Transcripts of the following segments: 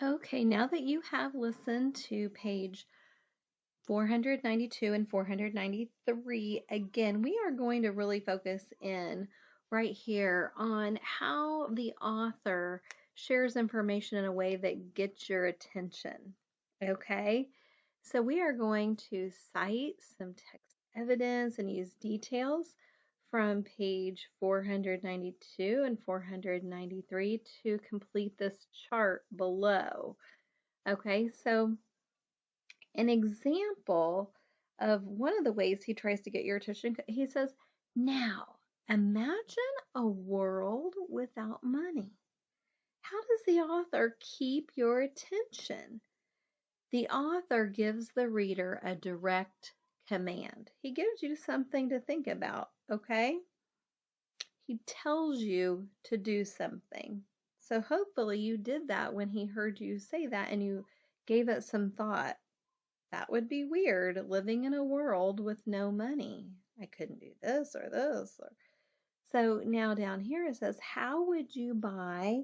Okay, now that you have listened to page 492 and 493, again, we are going to really focus in right here on how the author shares information in a way that gets your attention. Okay, so we are going to cite some text evidence and use details from page 492 and 493 to complete this chart below. Okay, so an example of one of the ways he tries to get your attention, he says, now imagine a world without money. How does the author keep your attention? The author gives the reader a direct command. He gives you something to think about, okay? He tells you to do something. So hopefully you did that when he heard you say that and you gave it some thought. That would be weird, living in a world with no money. I couldn't do this or this. So now down here it says, how would you buy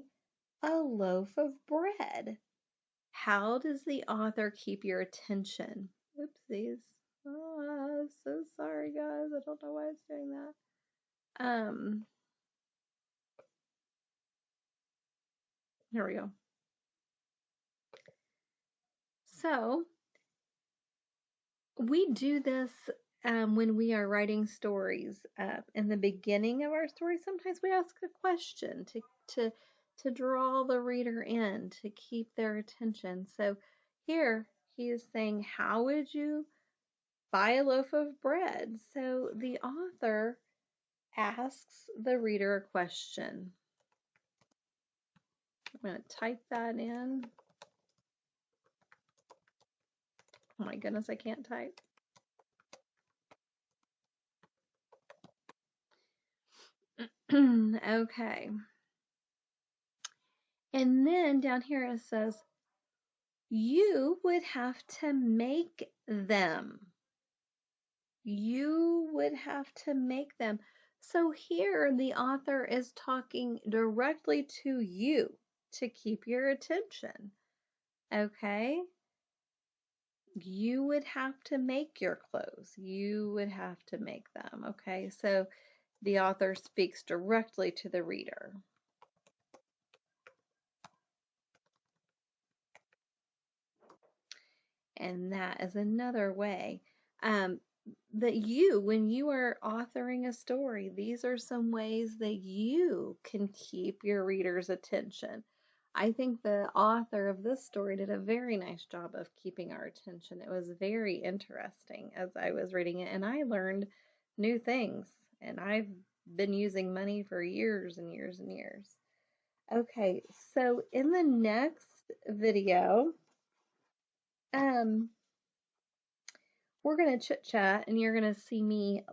a loaf of bread? How does the author keep your attention? Oopsies. Oh, I'm so sorry, guys. I don't know why it's doing that. Here we go. So we do this when we are writing stories. In the beginning of our story, sometimes we ask a question to to draw the reader in, to keep their attention. So here he is saying, how would you buy a loaf of bread? So the author asks the reader a question. I'm going to type that in. Oh my goodness, I can't type. Okay. And then down here it says, you would have to make them. You would have to make them. So here the author is talking directly to you to keep your attention. Okay? You would have to make your clothes. You would have to make them. Okay? So the author speaks directly to the reader. And that is another way. That you, when you are authoring a story, these are some ways that you can keep your reader's attention. I think the author of this story did a very nice job of keeping our attention. It was very interesting as I was reading it, and I learned new things. And I've been using money for years and years and years. Okay, so in the next video, we're going to chit chat and you're going to see me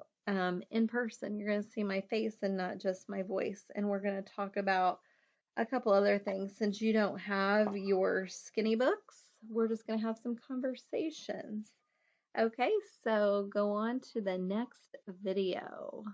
in person. You're going to see my face and not just my voice. And we're going to talk about a couple other things. Since you don't have your skinny books, we're just going to have some conversations. Okay, so go on to the next video.